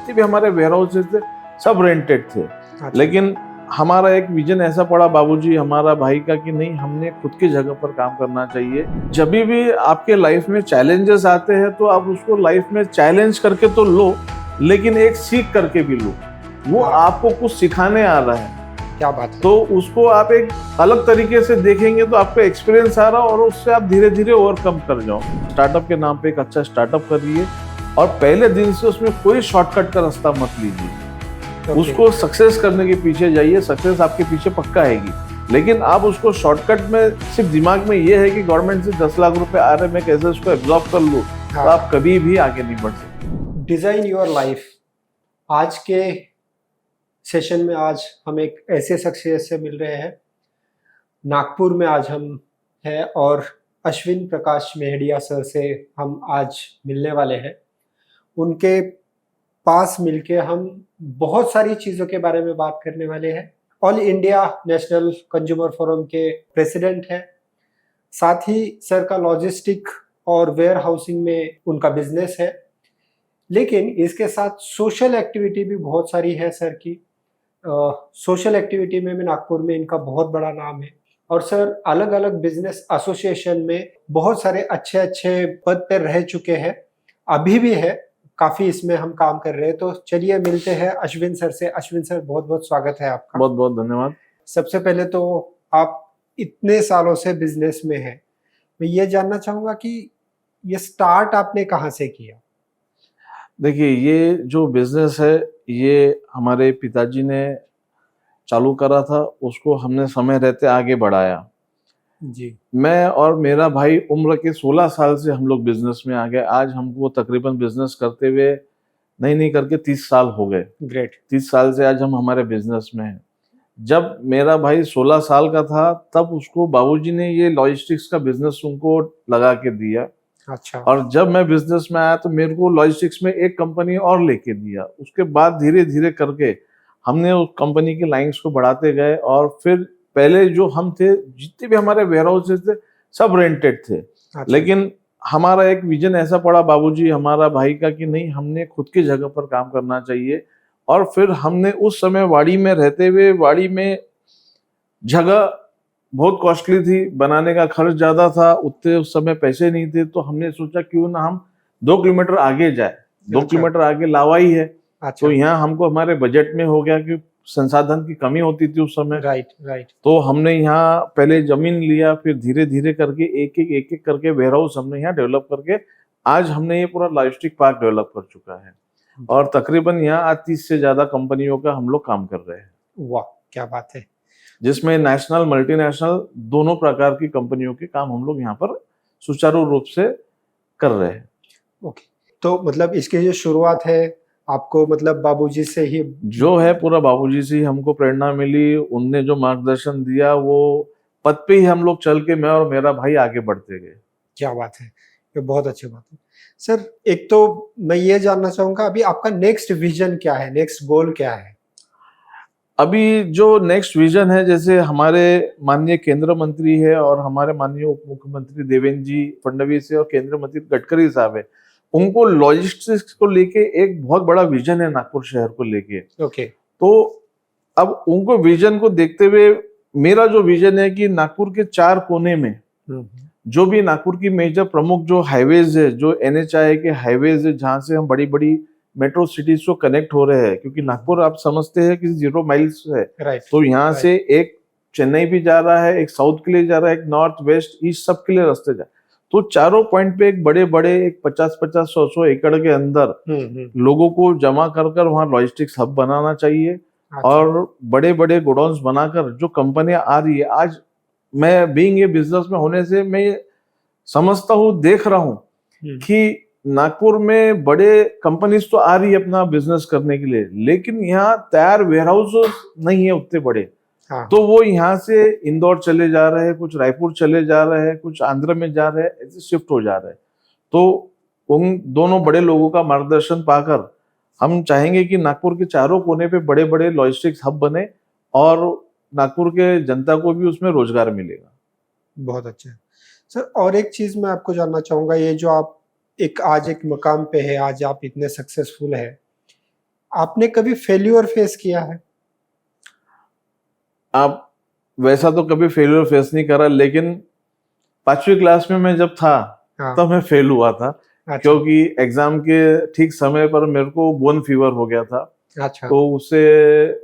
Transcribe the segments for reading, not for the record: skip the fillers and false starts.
जितने भी हमारे वेयर हाउसेज थे सब रेंटेड थे। अच्छा। लेकिन हमारा एक विजन ऐसा पड़ा बाबूजी हमारा भाई का कि नहीं, हमने खुद की जगह पर काम करना चाहिए। जब भी आपके लाइफ में चैलेंजेस आते हैं तो आप उसको लाइफ में चैलेंज करके तो लो, लेकिन एक सीख करके भी लो। वो आपको कुछ सिखाने आ रहा है, क्या बात है। तो उसको आप एक अलग तरीके से देखेंगे तो आपको एक्सपीरियंस आ रहा और उससे आप धीरे धीरे ओवरकम कर जाओ। स्टार्टअप के नाम पे एक अच्छा स्टार्टअप करिए और पहले दिन से उसमें कोई शॉर्टकट का रास्ता मत लीजिए। उसको सक्सेस करने के पीछे जाइए, सक्सेस आपके पीछे पक्का आएगी। लेकिन आप उसको शॉर्टकट में सिर्फ दिमाग में ये है कि गवर्नमेंट से 10 लाख रुपए आ रहे, मैं कैसे उसको एब्जॉर्ब कर लूँ, तो आप कभी भी आगे नहीं बढ़ सकते। Design your life. आज के सेशन में आज हम एक ऐसे शख्सियत से मिल रहे हैं, नागपुर में आज हम हैं और अश्विन प्रकाश मेहडिया सर से हम आज मिलने वाले हैं। उनके पास मिलके हम बहुत सारी चीज़ों के बारे में बात करने वाले हैं। All India national consumer forum के प्रेसिडेंट हैं, साथ ही सर का लॉजिस्टिक और वेयर हाउसिंग में उनका बिजनेस है, लेकिन इसके साथ सोशल एक्टिविटी भी बहुत सारी है सर की। सोशल एक्टिविटी में नागपुर में इनका बहुत बड़ा नाम है और सर अलग अलग बिजनेस एसोसिएशन में बहुत सारे अच्छे अच्छे पद पर रह चुके हैं, अभी भी है, काफी इसमें हम काम कर रहे हैं। तो चलिए मिलते हैं अश्विन सर से। अश्विन सर, बहुत बहुत स्वागत है आपका। बहुत बहुत धन्यवाद। सबसे पहले तो आप इतने सालों से बिजनेस में हैं, मैं ये जानना चाहूंगा कि ये स्टार्ट आपने कहाँ से किया? देखिए, ये जो बिजनेस है ये हमारे पिताजी ने चालू करा था, उसको हमने समय रहते आगे बढ़ाया जी। मैं और मेरा भाई उम्र के 16 साल से हम लोग बिजनेस में आ गए। आज हमको तकरीबन बिजनेस करते हुए नहीं करके 30 साल हो गए। ग्रेट। 30 साल से आज हम हमारे बिजनेस में हैं। जब मेरा भाई 16 साल का था तब उसको बाबूजी ने ये लॉजिस्टिक्स का बिजनेस उनको लगा के दिया। अच्छा। और जब मैं बिजनेस में आया तो मेरे को लॉजिस्टिक्स में एक कंपनी और लेके दिया। उसके बाद धीरे धीरे करके हमने उस कंपनी की लाइंस को बढ़ाते गए और फिर पहले जो हम थे, जितने भी हमारे वेयर हाउसेज थे सब रेंटेड थे। अच्छा। लेकिन हमारा एक विजन ऐसा पड़ा बाबूजी हमारा भाई का कि नहीं, हमने खुद की जगह पर काम करना चाहिए। और फिर हमने उस समय वाड़ी में रहते हुए, वाड़ी में जगह बहुत कॉस्टली थी, बनाने का खर्च ज्यादा था, उतने उस समय पैसे नहीं थे, तो हमने सोचा क्यों ना हम 2 किलोमीटर आगे जाए। 2 किलोमीटर आगे लावाई है। अच्छा। तो यहाँ हमको हमारे बजट में हो गया कि संसाधन की कमी होती थी उस समय। राइट। तो हमने यहाँ पहले जमीन लिया, फिर धीरे धीरे करके एक एक करके वेयर हाउस हमने यहाँ डेवलप करके आज हमने ये पूरा लॉजिस्टिक पार्क डेवलप कर चुका है। और तकरीबन यहाँ आज 30 से ज्यादा कंपनियों का हम लोग काम कर रहे हैं। वाह, क्या बात है। जिसमें नेशनल मल्टीनेशनल दोनों प्रकार की कंपनियों के काम हम लोग यहाँ पर सुचारू रूप से कर रहे हैं। ओके, तो मतलब इसकी जो शुरुआत है आपको मतलब बाबूजी से ही जो है पूरा बाबूजी से ही हमको प्रेरणा मिली। उनने जो मार्गदर्शन दिया वो पद पे ही हम लोग चल के मैं और मेरा भाई आगे बढ़ते गए। क्या बात है, ये बहुत अच्छी बात है। सर, एक तो मैं ये जानना चाहूंगा अभी आपका नेक्स्ट विजन क्या है, नेक्स्ट गोल क्या है? अभी जो नेक्स्ट विजन है, जैसे हमारे माननीय केंद्र मंत्री है और हमारे माननीय उप मुख्यमंत्री देवेंद्र जी फडणवीस है और केंद्रीय मंत्री गडकरी साहब है, उनको लॉजिस्टिक्स को लेके एक बहुत बड़ा विजन है नागपुर शहर को लेके। ओके। तो अब उनको विजन को देखते हुए मेरा जो विजन है कि नागपुर के 4 कोने में जो भी नागपुर की मेजर प्रमुख जो हाईवेज है, जो NHAI के हाईवेज है, जहाँ से हम बड़ी बड़ी मेट्रो सिटीज को कनेक्ट हो रहे हैं, क्योंकि नागपुर आप समझते हैं कि 0 माइल्स है। तो यहाँ से एक चेन्नई भी जा रहा है, एक साउथ के लिए जा रहा है, एक नॉर्थ वेस्ट ईस्ट सब के लिए रास्ते जा। तो चारों पॉइंट पे एक बड़े बड़े एक 50-50 100 एकड़ के अंदर लोगों को जमा कर कर वहाँ लॉजिस्टिक्स हब बनाना चाहिए। अच्छा। और बड़े बड़े गोडाउन्स बनाकर जो कंपनियां आ रही है, आज मैं बीइंग ये बिजनेस में होने से मैं ये समझता हूँ, देख रहा हूँ कि नागपुर में बड़े कंपनीज तो आ रही है अपना बिजनेस करने के लिए, लेकिन यहाँ तैयार वेयर हाउस नहीं है उतने बड़े। हाँ। तो वो यहाँ से इंदौर चले जा रहे हैं, कुछ रायपुर चले जा रहे हैं, कुछ आंध्र में जा रहे हैं, ऐसे शिफ्ट हो जा रहे हैं। तो उन दोनों बड़े लोगों का मार्गदर्शन पाकर हम चाहेंगे कि नागपुर के चारों कोने पे बड़े बड़े लॉजिस्टिक्स हब बने और नागपुर के जनता को भी उसमें रोजगार मिलेगा। बहुत अच्छा है सर। और एक चीज मैं आपको जानना चाहूंगा, ये जो आप आज एक मकाम पे है, आज आप इतने सक्सेसफुल है, आपने कभी फेल्यूर फेस किया है? आप वैसा तो कभी फेलियर फेस नहीं करा, लेकिन 5वीं क्लास में मैं जब था हाँ। तब मैं फेल हुआ था, अच्छा। क्योंकि एग्जाम के ठीक समय पर मेरे को बोन फीवर हो गया था। अच्छा। तो उससे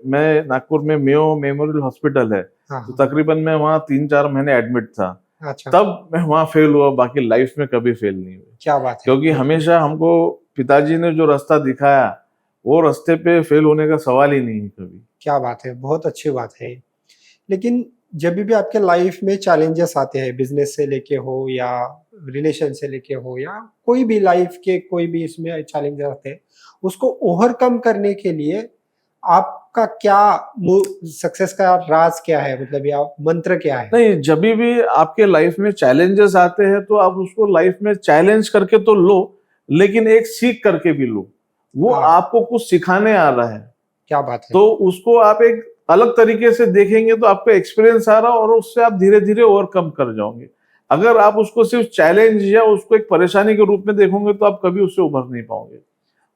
मैं नागपुर में मेयो मेमोरियल हॉस्पिटल है, हाँ तो हाँ। तकरीबन मैं वहाँ 3-4 महीने एडमिट था। अच्छा। तब मैं वहाँ फेल हुआ, बाकी लाइफ में कभी फेल नहीं हुआ। क्या बात है, क्योंकि बहुत हमेशा हमको पिताजी ने जो रास्ता दिखाया, वो रास्ते पे फेल होने का सवाल ही नहीं है कभी। क्या बात है, बहुत अच्छी बात है। लेकिन जब भी आपके लाइफ में चैलेंजेस आते हैं, बिजनेस से लेके हो या रिलेशन से लेके हो या कोई भी लाइफ के कोई भी इसमें चैलेंजेस आते हैं, उसको ओवरकम करने के लिए आपका क्या सक्सेस का राज क्या है, मतलब या मंत्र क्या है? नहीं, जब भी आपके लाइफ में चैलेंजेस आते हैं तो आप उसको लाइफ में चैलेंज करके तो लो, लेकिन एक सीख करके भी लो। वो हाँ। आपको कुछ सिखाने आ रहा है, क्या बात है। तो उसको आप एक अलग तरीके से देखेंगे तो आपको एक्सपीरियंस आ रहा, और उससे आप धीरे धीरे ओवरकम कर जाओगे। अगर आप उसको सिर्फ चैलेंज या उसको एक परेशानी के रूप में देखोगे तो आप कभी उससे उभर नहीं पाओगे।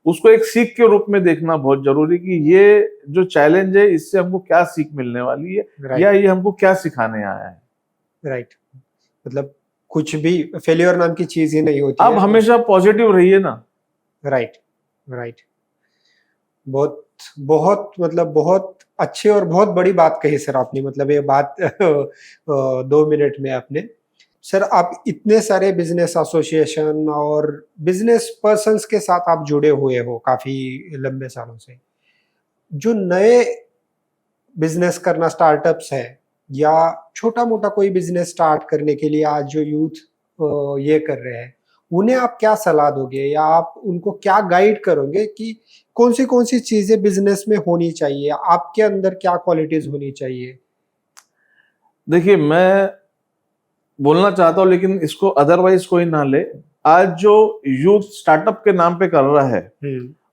उसको एक सीख के रूप में देखना बहुत जरूरी, कि ये जो चैलेंज है इससे हमको क्या सीख मिलने वाली है, या राइट। ये हमको क्या सिखाने आया है। राइट। मतलब कुछ भी फेल्योर नाम की चीज ही नहीं होती आप है। हमेशा पॉजिटिव रहिए ना। राइट। राइट। बहुत बहुत मतलब बहुत अच्छी और बहुत बड़ी बात कही सर आपने, मतलब ये बात 2 मिनट में आपने। सर आप इतने सारे बिजनेस एसोसिएशन और बिजनेस पर्सन्स के साथ आप जुड़े हुए हो काफी लंबे सालों से, जो नए बिजनेस करना स्टार्टअप्स है या छोटा मोटा कोई बिजनेस स्टार्ट करने के लिए आज जो यूथ ये कर रहे हैं, उन्हें आप क्या सलाह दोगे या आप उनको क्या गाइड करोगे कि कौन सी चीजें बिजनेस में होनी चाहिए, आपके अंदर क्या क्वालिटीज होनी चाहिए? देखिए, मैं बोलना चाहता हूँ, लेकिन इसको अदरवाइज कोई ना ले। आज जो यूथ स्टार्टअप के नाम पे कर रहा है,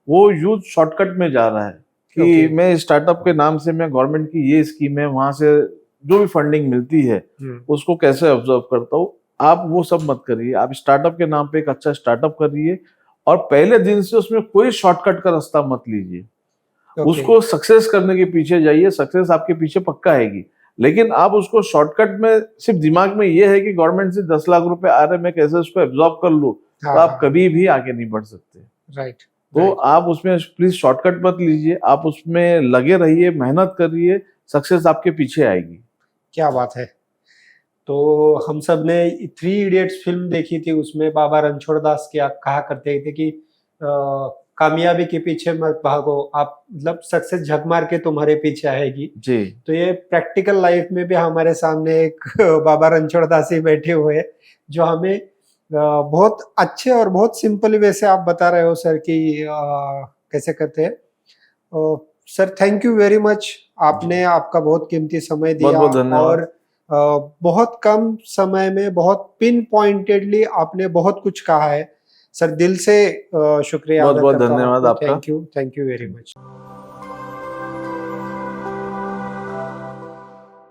वो यूथ शॉर्टकट में जा रहा है कि ओके। मैं स्टार्टअप के नाम से मैं गवर्नमेंट की ये स्कीम है, वहां से जो भी फंडिंग मिलती है उसको कैसे ऑब्जर्व करता हूँ। आप वो सब मत करिए। आप स्टार्टअप के नाम पे एक अच्छा स्टार्टअप करिए, और पहले दिन से उसमें कोई शॉर्टकट का रास्ता मत लीजिए। ओके। उसको सक्सेस करने के पीछे जाइए, सक्सेस आपके पीछे पक्का आएगी। लेकिन आप उसको शॉर्टकट में सिर्फ दिमाग में ये है कि गवर्नमेंट से 10 लाख रुपए आ रहे, मैं कैसे उसको एब्जॉर्ब कर लूं, तो आप कभी भी आगे नहीं बढ़ सकते। राइट। तो आप उसमें प्लीज शॉर्टकट मत लीजिए, आप उसमें लगे रहिए, मेहनत करिए, सक्सेस आपके पीछे आएगी। क्या बात है। तो हम सब ने 3 इडियट्स फिल्म देखी थी, उसमें बाबा रणछोड़ दास क्या कहा करते थे कि कामयाबी के पीछे मत भागो आप, मतलब सक्सेस झक मार के तुम्हारे पीछे आएगी। जी। तो ये प्रैक्टिकल लाइफ में भी हमारे सामने एक बाबा रणछोड़ दास ही बैठे हुए हैं, जो हमें बहुत अच्छे और बहुत सिंपल वे से आप बता रहे हो सर कि कैसे करते हैं। Sir thank you very much, आपने आपका बहुत कीमती समय दिया, बहुत धन्यवाद। और बहुत कम समय में बहुत पिन पॉइंटेडली आपने बहुत कुछ कहा है। सर दिल से शुक्रिया बहुत अदा बहुत करता हूँ धन्यवाद आपको। आपका। Thank you very much.